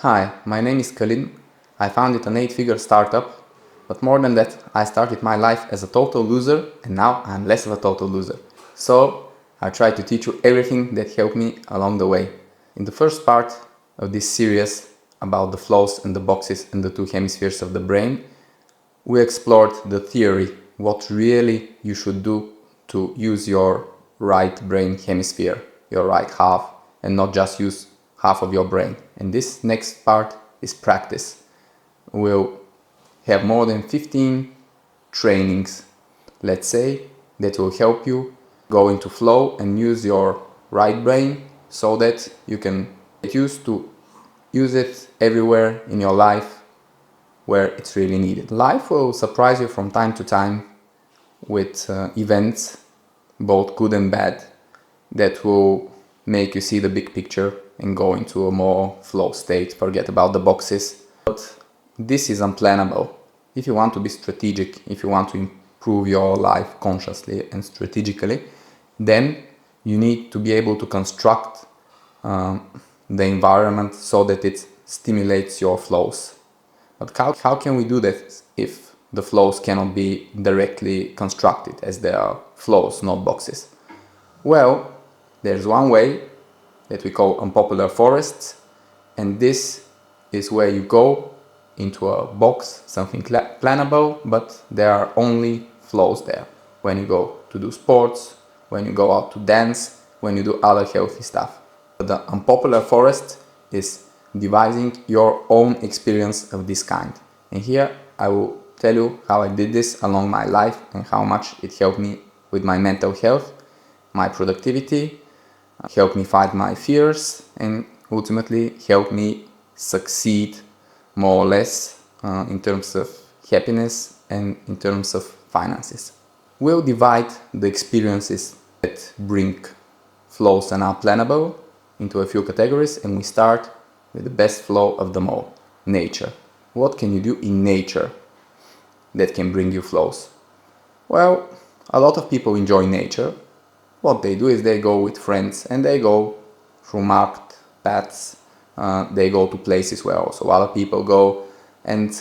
Hi, my name is Kalin. I founded an 8-figure startup, but more than that, I started my life as a total loser and now I'm less of a total loser. So, I try to teach you everything that helped me along the way. In the first part of this series about the flows and the boxes and the two hemispheres of the brain, we explored the theory, what really you should do to use your right brain hemisphere, your right half, and not just use half of your brain. And this next part is practice. We'll have more than 15 trainings, let's say, that will help you go into flow and use your right brain so that you can get used to use it everywhere in your life where it's really needed. Life will surprise you from time to time with events, both good and bad, that will make you see the big picture and go into a more flow state, forget about the boxes. But this is unplannable. If you want to be strategic, if you want to improve your life consciously and strategically, then you need to be able to construct the environment so that it stimulates your flows. But how can we do that if the flows cannot be directly constructed, as they are flows, not boxes? Well, there's one way that we call unpopular forests, and this is where you go into a box, something plannable, but there are only flows there. When you go to do sports, when you go out to dance, when you do other healthy stuff. The unpopular forest is devising your own experience of this kind. And here I will tell you how I did this along my life and how much it helped me with my mental health, my productivity, helped me fight my fears, and ultimately helped me succeed more or less in terms of happiness and in terms of finances. We'll divide the experiences that bring flows and are plannable into a few categories, and we start with the best flow of them all, nature. What can you do in nature that can bring you flows? Well, a lot of people enjoy nature. What they do is they go with friends and they go through marked paths. They go to places where also other people go, and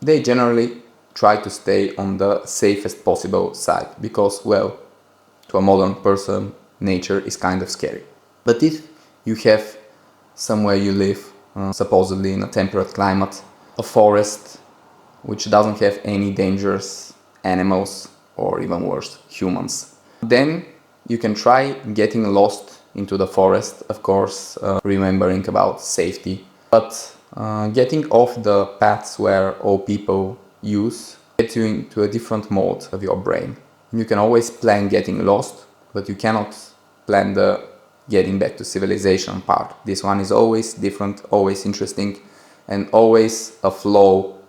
they generally try to stay on the safest possible side because, well, to a modern person, nature is kind of scary. But if you have somewhere you live, supposedly in a temperate climate, a forest which doesn't have any dangerous animals or even worse, humans, then you can try getting lost into the forest, of course, remembering about safety, but getting off the paths where all people use gets you into a different mode of your brain. You can always plan getting lost, but you cannot plan the getting back to civilization part. This one is always different, always interesting, and always a flow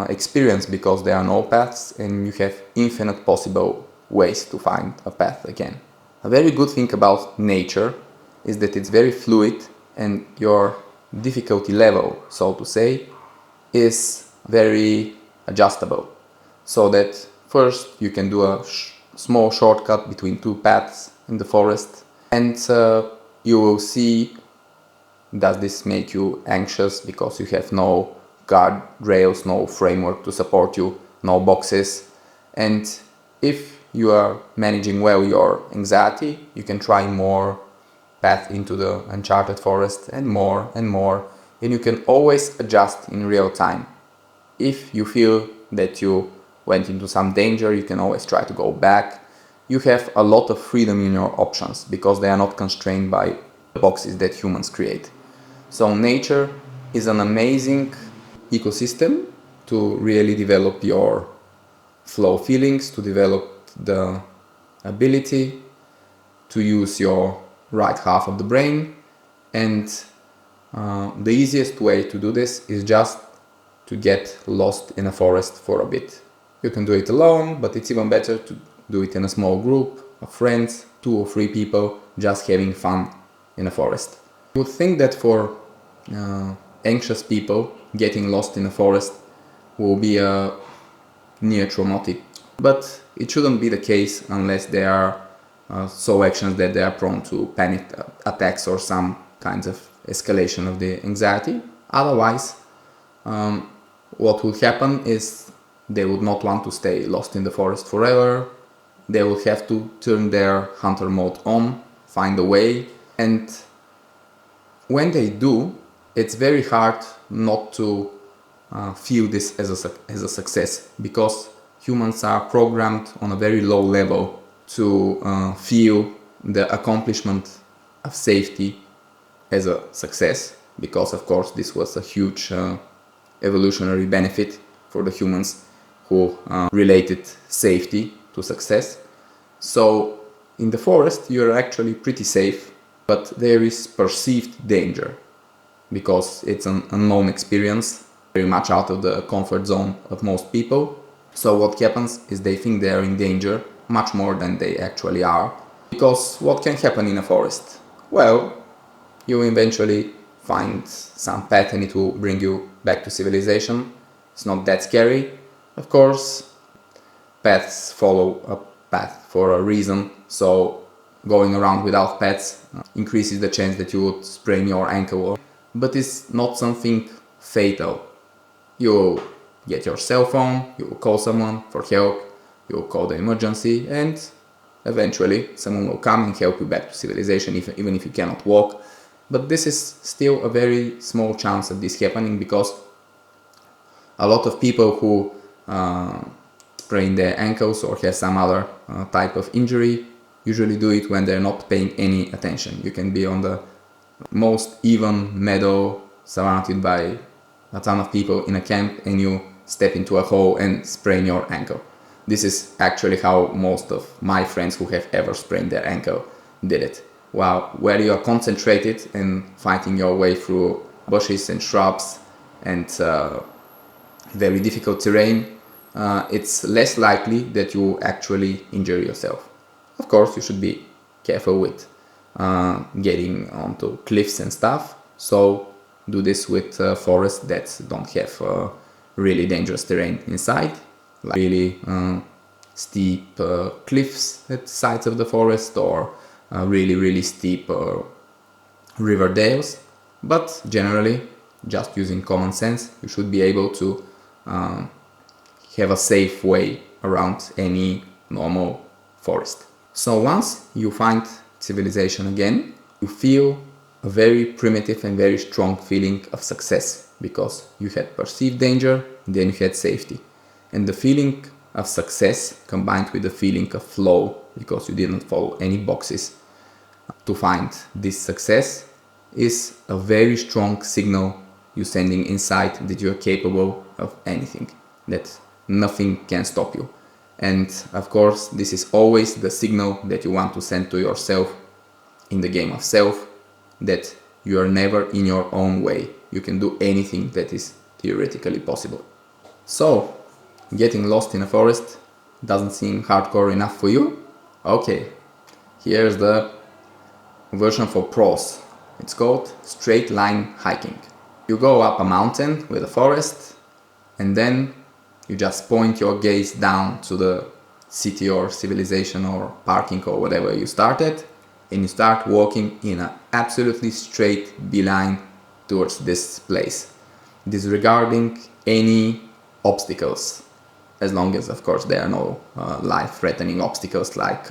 experience because there are no paths and you have infinite possible ways to find a path again. A very good thing about nature is that it's very fluid and your difficulty level, so to say, is very adjustable. So that first you can do a small shortcut between two paths in the forest, and you will see, does this make you anxious because you have no guardrails, no framework to support you, no boxes. And if you are managing well your anxiety, you can try more path into the uncharted forest and more, and you can always adjust in real time. If you feel that you went into some danger, you can always try to go back. You have a lot of freedom in your options because they are not constrained by the boxes that humans create. So nature is an amazing ecosystem to really develop your flow feelings, to develop the ability to use your right half of the brain. And the easiest way to do this is just to get lost in a forest for a bit. You can do it alone, but it's even better to do it in a small group of friends, 2 or 3 people, just having fun in a forest. You would think that for anxious people, getting lost in a forest will be a near traumatic, but it shouldn't be the case unless they are so anxious that they are prone to panic attacks or some kinds of escalation of the anxiety. Otherwise, what will happen is they would not want to stay lost in the forest forever. They will have to turn their hunter mode on, find a way, and when they do, it's very hard not to feel this as a success, because humans are programmed on a very low level to feel the accomplishment of safety as a success, because of course this was a huge evolutionary benefit for the humans who related safety to success. So in the forest you're actually pretty safe, but there is perceived danger because it's an unknown experience, very much out of the comfort zone of most people. So what happens is they think they are in danger much more than they actually are. Because what can happen in a forest? Well, you eventually find some path and it will bring you back to civilization. It's not that scary. Of course, paths follow a path for a reason, so going around without pets increases the chance that you would sprain your ankle. But it's not something fatal. You will get your cell phone, you will call someone for help, you will call the emergency, and eventually someone will come and help you back to civilization, even if you cannot walk. But this is still a very small chance of this happening, because a lot of people who sprain their ankles or have some other type of injury usually do it when they're not paying any attention. You can be on the most even meadow surrounded by a ton of people in a camp and you step into a hole and sprain your ankle. This is actually how most of my friends who have ever sprained their ankle did it. While where you are concentrated and fighting your way through bushes and shrubs and very difficult terrain, it's less likely that you actually injure yourself. Of course, you should be careful with getting onto cliffs and stuff, so do this with forests that don't have really dangerous terrain inside, like really steep cliffs at the sides of the forest, or really steep river dales. But generally, just using common sense, you should be able to have a safe way around any normal forest. So once you find civilization again, you feel a very primitive and very strong feeling of success, because you had perceived danger, then you had safety. And the feeling of success combined with the feeling of flow, because you didn't follow any boxes to find this success, is a very strong signal you're sending inside that you're capable of anything, that nothing can stop you. And of course, this is always the signal that you want to send to yourself in the game of self, that you are never in your own way. You can do anything that is theoretically possible. So, getting lost in a forest doesn't seem hardcore enough for you? Okay, here's the version for pros. It's called straight line hiking. You go up a mountain with a forest, and then you just point your gaze down to the city or civilization or parking or whatever you started, and you start walking in an absolutely straight beeline towards this place, disregarding any obstacles, as long as of course there are no life-threatening obstacles like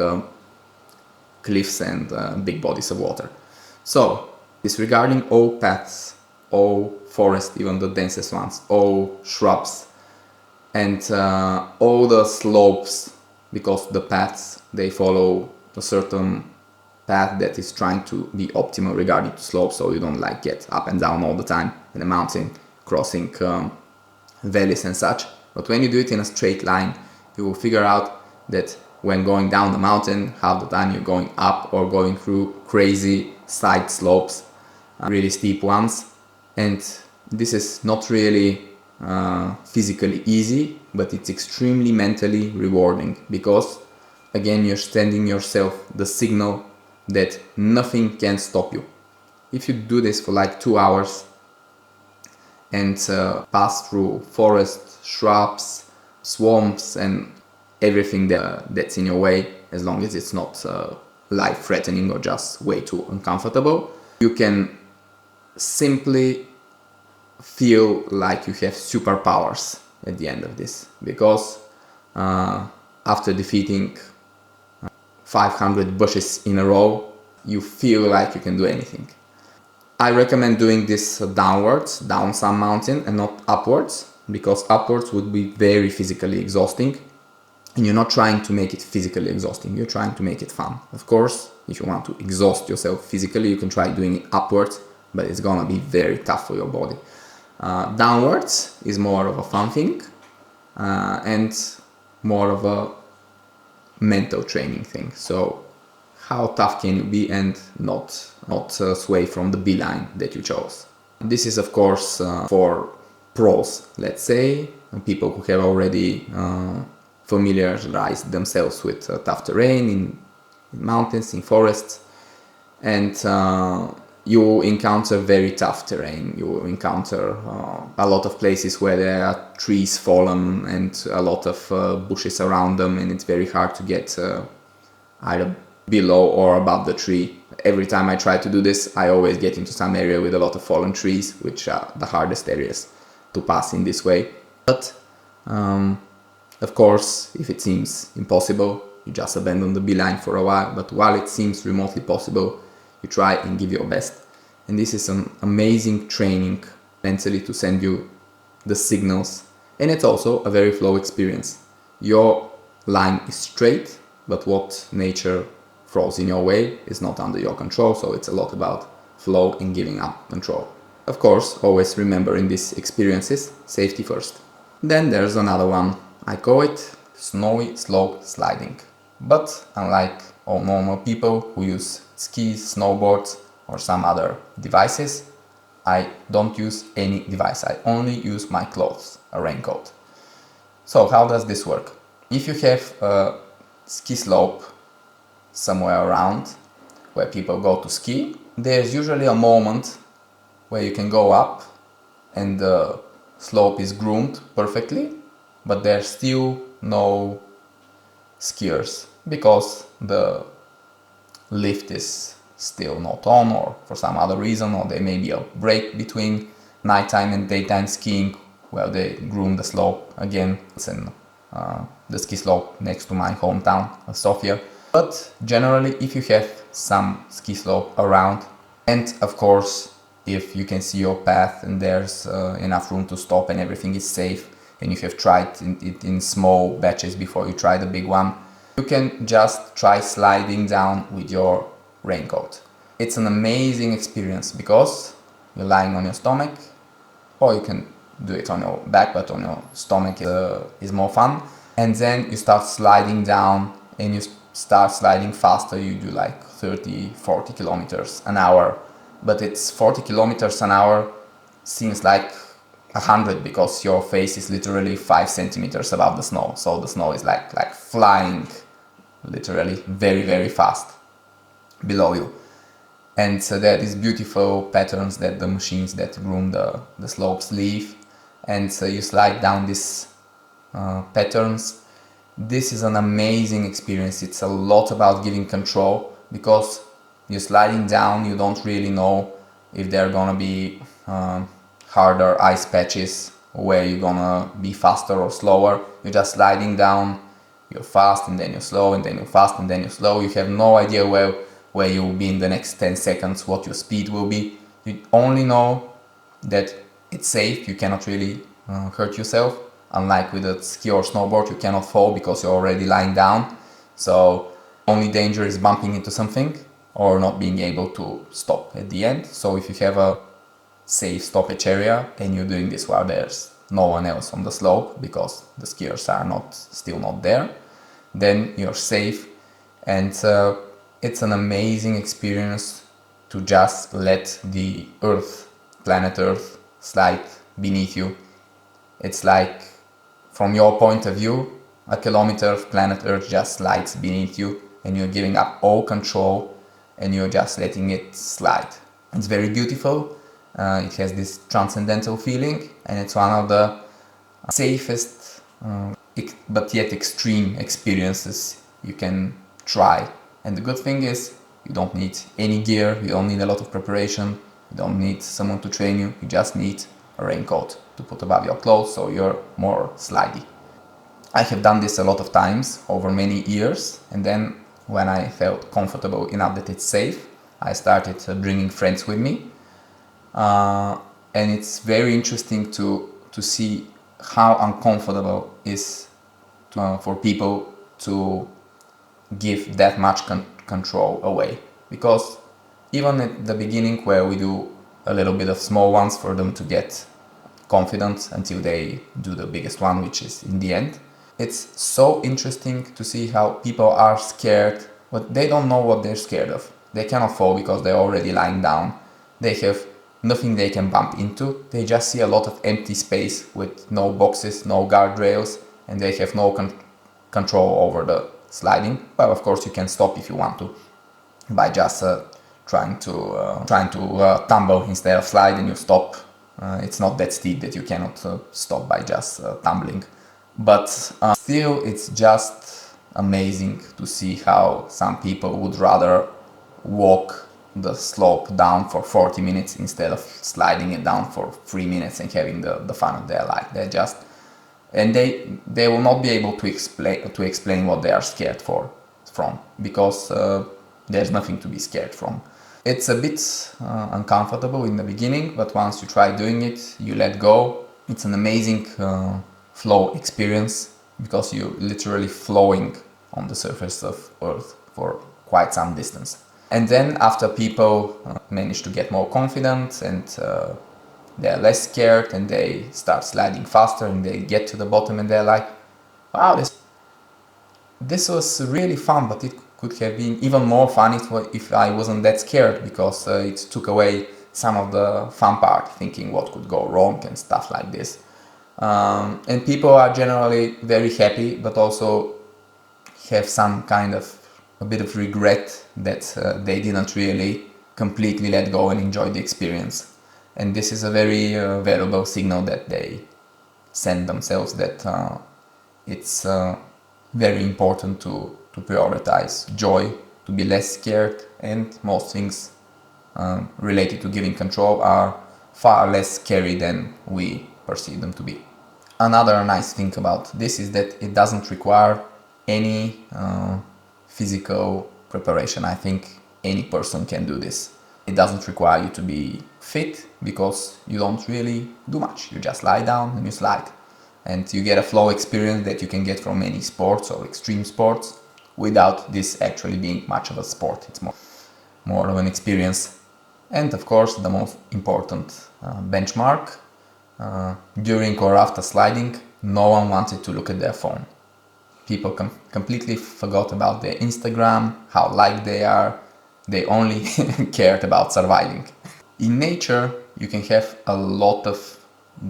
cliffs and big bodies of water. So, disregarding all paths, all forests, even the densest ones, all shrubs, and all the slopes, because the paths, they follow a certain path that is trying to be optimal regarding to slope, so you don't like get up and down all the time in a mountain, crossing valleys and such. But when you do it in a straight line, you will figure out that when going down the mountain, half the time you're going up or going through crazy side slopes, really steep ones. And this is not really physically easy, but it's extremely mentally rewarding, because again you're sending yourself the signal that nothing can stop you. If you do this for like 2 hours and pass through forest, shrubs, swamps and everything that's in your way, as long as it's not life-threatening or just way too uncomfortable, you can simply feel like you have superpowers at the end of this, because after defeating 500 bushes in a row, you feel like you can do anything. I recommend doing this downwards, down some mountain, and not upwards, because upwards would be very physically exhausting, and you're not trying to make it physically exhausting, you're trying to make it fun. Of course, if you want to exhaust yourself physically, you can try doing it upwards, but it's gonna be very tough for your body. Downwards is more of a fun thing, and more of a mental training thing. So how tough can you be and not sway from the beeline that you chose? This is of course for pros, let's say, people who have already familiarized themselves with tough terrain in mountains, in forests, and you encounter very tough terrain. You encounter a lot of places where there are trees fallen and a lot of bushes around them, and it's very hard to get either below or above the tree. Every time I try to do this, I always get into some area with a lot of fallen trees, which are the hardest areas to pass in this way. But of course, if it seems impossible, you just abandon the beeline for a while. But while it seems remotely possible, you try and give your best. And this is an amazing training mentally to send you the signals. And it's also a very flow experience. Your line is straight, but what nature throws in your way is not under your control. So it's a lot about flow and giving up control. Of course, always remember in these experiences, safety first. Then there's another one. I call it snowy slope sliding. But unlike all normal people who use skis, snowboards, or some other devices, I don't use any device. I only use my clothes, a raincoat. So how does this work? If you have a ski slope somewhere around where people go to ski, there's usually a moment where you can go up and the slope is groomed perfectly, but there's still no skiers because the lift is still not on, or for some other reason, or there may be a break between nighttime and daytime skiing where they groom the slope again. It's in the ski slope next to my hometown of Sofia. But generally, if you have some ski slope around, and of course if you can see your path and there's enough room to stop and everything is safe, and you have tried it in small batches before you try the big one, you can just try sliding down with your raincoat. It's an amazing experience because you're lying on your stomach, or you can do it on your back, but on your stomach is more fun. And then you start sliding down, and you start sliding faster. You do like 30-40 kilometers an hour, but it's 40 kilometers an hour seems like 100 because your face is literally 5 centimeters above the snow. So the snow is like flying literally very, very fast below you. And so there are these beautiful patterns that the machines that groom the slopes leave. And so you slide down these patterns. This is an amazing experience. It's a lot about giving control because you're sliding down, you don't really know if there are gonna be harder ice patches where you're gonna be faster or slower. You're just sliding down, you're fast and then you're slow and then you're fast and then you're slow. You have no idea where you will be in the next 10 seconds, what your speed will be. You only know that it's safe, you cannot really hurt yourself. Unlike with a ski or snowboard, you cannot fall because you're already lying down. So only danger is bumping into something or not being able to stop at the end. So if you have a safe stoppage area and you're doing this while there's no one else on the slope because the skiers are still not there, then you're safe. And it's an amazing experience to just let the Earth, planet Earth, slide beneath you. It's like, from your point of view, a kilometer of planet Earth just slides beneath you and you're giving up all control and you're just letting it slide. It's very beautiful. It has this transcendental feeling, and it's one of the safest but yet extreme experiences you can try. And the good thing is you don't need any gear, you don't need a lot of preparation. You don't need someone to train you. You just need a raincoat to put above your clothes so you're more slidey. I have done this a lot of times over many years, and then when I felt comfortable enough that it's safe, I started bringing friends with me. And it's very interesting to see how uncomfortable it is for people to give that much control away. Because even at the beginning, where we do a little bit of small ones for them to get confident until they do the biggest one, which is in the end, it's so interesting to see how people are scared, but they don't know what they're scared of. They cannot fall because they're already lying down. They have nothing they can bump into. They just see a lot of empty space with no boxes, no guardrails, and they have no control over the sliding. But of course you can stop if you want to by just trying to tumble instead of sliding. You stop. It's not that steep that you cannot stop by just tumbling. But still, it's just amazing to see how some people would rather walk the slope down for 40 minutes instead of sliding it down for 3 minutes and having the fun of their life. They're just, and they will not be able to explain what they are scared from, because there's nothing to be scared from. It's a bit uncomfortable in the beginning, but once you try doing it, you let go. It's an amazing flow experience, because you're literally flowing on the surface of Earth for quite some distance. And then after people manage to get more confident and they're less scared and they start sliding faster and they get to the bottom and they're like, wow, this was really fun, but it could have been even more fun if I wasn't that scared, because it took away some of the fun part, thinking what could go wrong and stuff like this. And people are generally very happy, but also have some kind of a bit of regret that they didn't really completely let go and enjoy the experience. And this is a very valuable signal that they send themselves, that it's very important to prioritize joy, to be less scared, and most things related to giving control are far less scary than we perceive them to be. Another nice thing about this is that it doesn't require any physical preparation. I think any person can do this. It doesn't require you to be fit, because you don't really do much. You just lie down and you slide. And you get a flow experience that you can get from any sports or extreme sports without this actually being much of a sport. It's more of an experience. And of course, the most important benchmark, during or after sliding, no one wanted to look at their phone. People completely forgot about their Instagram, how liked they are. They only cared about surviving. In nature, you can have a lot of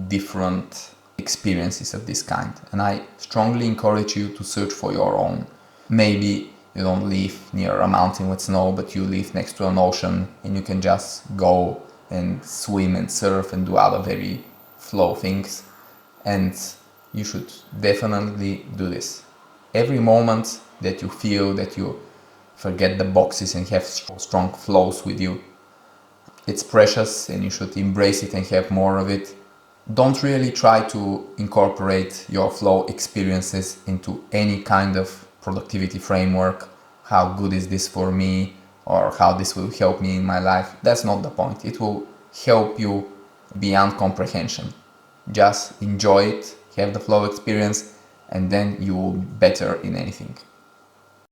different experiences of this kind, and I strongly encourage you to search for your own. Maybe you don't live near a mountain with snow, but you live next to an ocean and you can just go and swim and surf and do other very flow things, and you should definitely do this. Every moment that you feel that you forget the boxes and have strong flows with you, it's precious and you should embrace it and have more of it. Don't really try to incorporate your flow experiences into any kind of productivity framework. How good is this for me, or how this will help me in my life? That's not the point. It will help you beyond comprehension. Just enjoy it, have the flow experience, and then you will be better in anything.